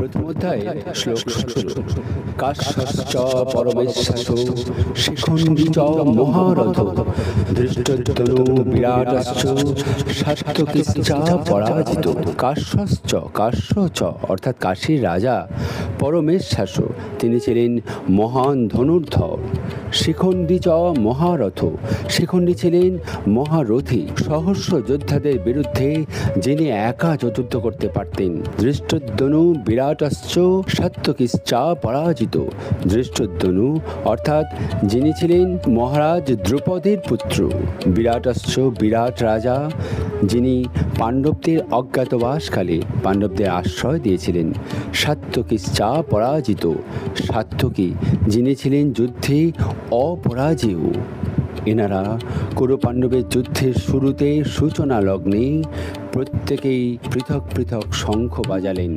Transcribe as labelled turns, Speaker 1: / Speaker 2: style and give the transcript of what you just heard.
Speaker 1: প্রথম অধ্যায়ে শ্লোক ১৭। কাশ্যশ্চ পরমেশ্বসো শিখণ্ডী চ মহারথ ধৃষ্টদ্যনু বিরাটশ্চ সাত্যকীশ্চ পরাজিত। কাশ্যশ্চ, কাশ্য চ অর্থাৎ কাশীর রাজা, পরমেশ্বস তিনি ছিলেন মহান ধনুর্ধর, শিখণ্ডী চ মহারথ শিখণ্ডী ছিলেন মহারথী, সহস্র যোদ্ধাদের বিরুদ্ধে যিনি একা যুদ্ধ করতে পারতেন। ধৃষ্টদ্যনু বিরাটশ্চ সাত্যকীশ্চ পরাজিত। ধৃষ্টদ্যনু অর্থাৎ যিনি ছিলেন মহারাজ দ্রৌপদীর পুত্র, বিরাটশ্চ বিরাট রাজা যিনি পাণ্ডবদের অজ্ঞাতবাসকালে পাণ্ডবদের আশ্রয় দিয়েছিলেন। সাত্যকীশ্চ পরাজিত, সাত্যকী যিনি ছিলেন যুদ্ধে অপরাজেয়। এনারা কৌরব পাণ্ডবের যুদ্ধের শুরুতে সূচনা লগ্নে প্রত্যেকেই পৃথক পৃথক শঙ্খ বাজালেন।